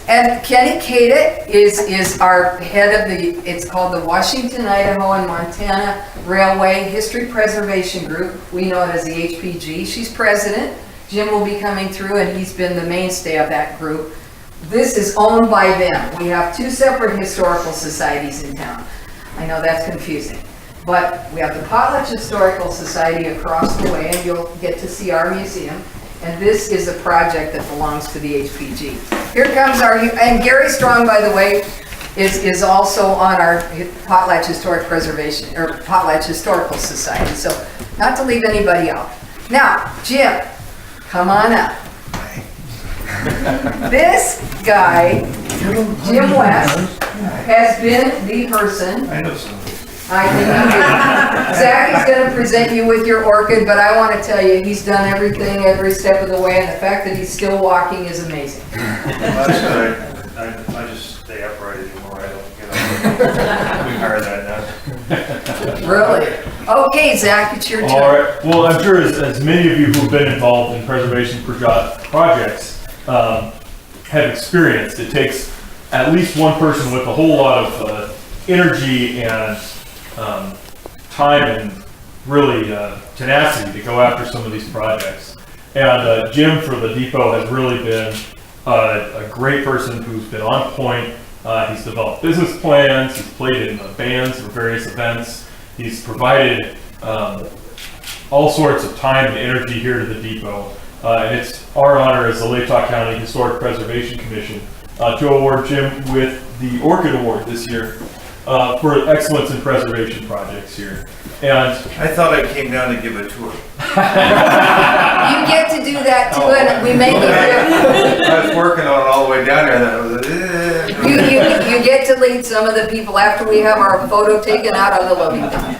And Kenny Kada is our head of it's called the Washington, Idaho, and Montana Railway History Preservation Group. We know it as the HPG. She's president. Jim will be coming through, and he's been the mainstay of that group. This is owned by them. We have two separate historical societies in town. I know that's confusing. But we have the Potlatch Historical Society across the way, and you'll get to see our museum. And this is a project that belongs to the HPG. Here comes and Gary Strong, by the way, is also on our Potlatch Historic Preservation, or Potlatch Historical Society. So not to leave anybody out. Now, Jim, come on up. This guy, Jim West, has been the person. I know some. I think you do. Zach is going to present you with your orchid, but I want to tell you, he's done everything every step of the way, and the fact that he's still walking is amazing. I just stay upright anymore. I don't get up. We hire that now. Really? Okay, Zach, it's your turn. All right. Well, I'm sure as many of you who've been involved in preservation projects have experienced, it takes at least one person with a whole lot of energy and time and really tenacity to go after some of these projects. And Jim for the depot has really been a great person who's been on point. He's developed business plans, he's played in bands for various events, he's provided all sorts of time and energy here to the depot. And it's our honor as the Latah County Historic Preservation Commission to award Jim with the Orchid Award this year for excellence in preservation projects here. And I thought I came down to give a tour. You get to do that too, and we make it. I was working on it all the way down there, and I was like, You get to lead some of the people after we have our photo taken out on the loading dock.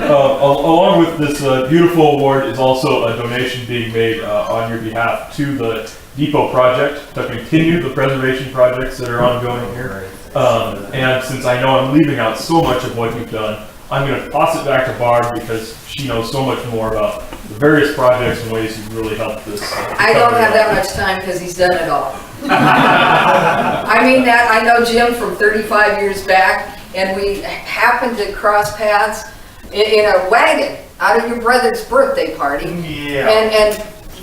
So, along with this beautiful award is also a donation being made on your behalf to the Depot project to continue the preservation projects that are ongoing here. And since I know I'm leaving out so much of what you've done, I'm going to toss it back to Barb because she knows so much more about the various projects and ways you've really helped this. I don't have that much time because he's done it all. I mean that, I know Jim from 35 years back, and we happened to cross paths in a wagon out of your brother's birthday party. yeah. And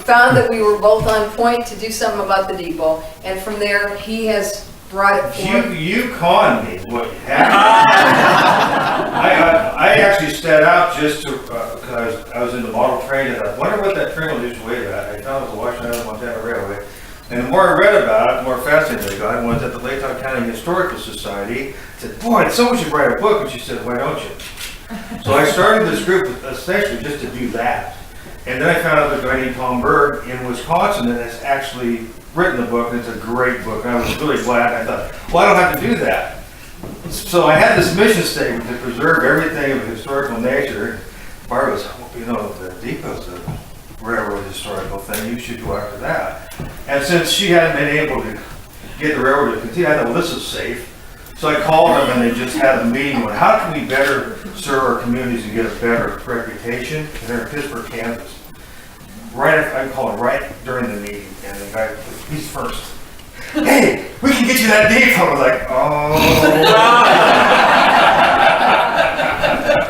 found that we were both on point to do something about the depot. And from there, he has brought it forward. You conned me, what happened. I actually set out just to, because I was in the model train, and I wonder what that train was way at. I thought it was the Washington, Montana Railway. And the more I read about it, the more fascinated I got. I was at the Latah County Historical Society. I said, boy, someone should write a book. And she said, why don't you? So I started this group essentially just to do that. And then I found out that a guy named Tom Berg in Wisconsin that has actually written a book, and it's a great book. And I was really glad. I thought, well, I don't have to do that. So I had this mission statement to preserve everything of historical nature. Barbara was, you know, the depot's a railroad historical thing. You should go after that. And since she hadn't been able to get the railroad to continue, I thought, well, this is safe. So I called them, and they just had a meeting on how can we better serve our communities and get a better reputation. And they're in Pittsburgh, Kansas. I called right during the meeting, and the guy, he's first. Hey, we can get you that depot. I was like,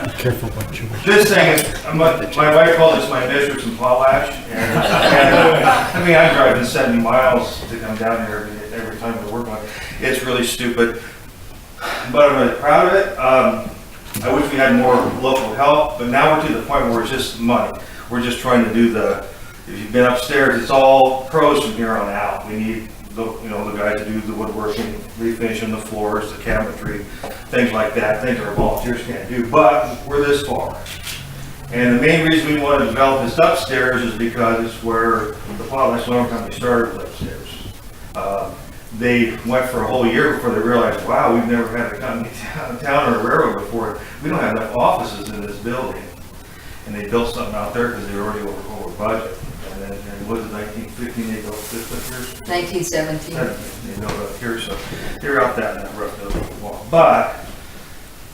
oh. Careful what you wish. This thing is, my wife called this my mistress in Potlatch. And I mean, I'm driving 70 miles to come down here every time to work on it. It's really stupid, but I'm really proud of it. I wish we had more local help, but now we're to the point where it's just money. We're just trying to do if you've been upstairs, it's all pros from here on out. We need the guys to do the woodworking, refinishing the floors, the cabinetry, things like that, things our volunteers can't do, but we're this far. And the main reason we want to develop this upstairs is because it's where the Potlatch Lumber Company started was upstairs. They went for a whole year before they realized, wow, we've never had a company town or a railroad before. We don't have enough offices in this building. And they built something out there because they were already over budget. And then was it 1915 they built this up here? 1917. They built up here, so they're out that in that rough building wall. But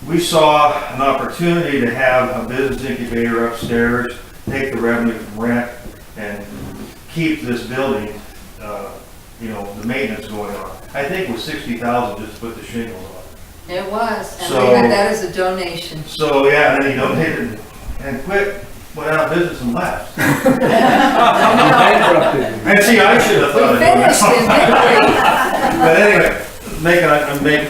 we saw an opportunity to have a business incubator upstairs, take the revenue from rent, and keep this building you know, the maintenance going on. I think it was 60,000 just to put the shingles on. It was, and So- they had that as a donation. So, yeah, and then he donated and quit, went out of business and left. And see, I should have We thought of finished that. it, But anyway,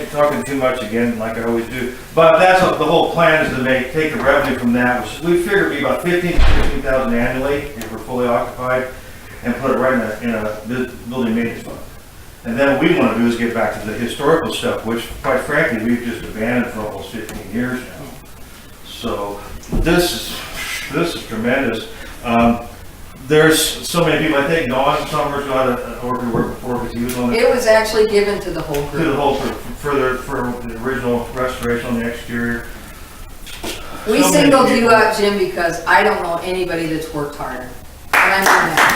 I'm talking too much again, like I always do. But that's what the whole plan is to take the revenue from that, which we figure would be about 15,000 to 16,000 annually if we're fully occupied, and put it right in a building maintenance fund. And then what we want to do is get back to the historical stuff, which quite frankly, we've just abandoned for almost 15 years now. So this is tremendous. There's so many people, I think Don Summers got an Orchid Award before, because he was on didn't it. we? It was actually given to the whole To the group. whole, for the original restoration on the exterior. We So many singled you people. out, Jim, because I don't know anybody that's worked harder. And I mean that.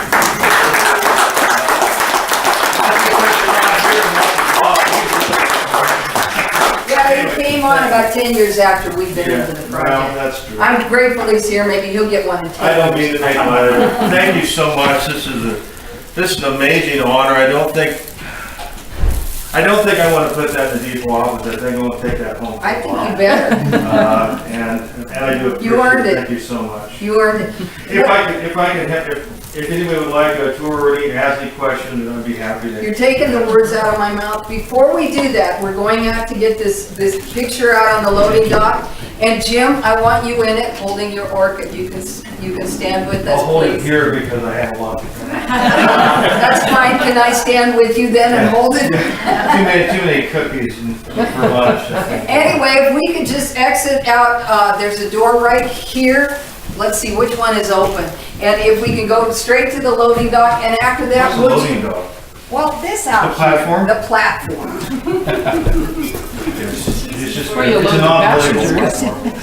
Yeah, he came on about 10 years after we've been into the Well, project. that's true. I'm grateful he's here, maybe he'll get one in 10 I don't years. mean to make light of it. Thank you so much. This is an amazing honor. I don't think I want to put that in the depot office. I think I'm going to take that home. I think you better. And I do appreciate You earned it. Thank you so much. You earned it. If anybody would like a tour or any, ask any questions, I'd be happy to. You're taking the words out of my mouth. Before we do that, we're going out to get this picture out on the loading dock. And Jim, I want you in it, holding your orchid. You can stand with us, I'll hold it please. here because I have a lot. That's fine. Can I stand with you then and hold it? Too many cookies for lunch. I think. Anyway, if we could just exit out, there's a door right here. Let's see which one is open. And if we can go straight to the loading dock, and after that, What's a loading dock? well, this out The here. platform? The platform. It's just, Where you it's load an the unbelievable passengers. platform.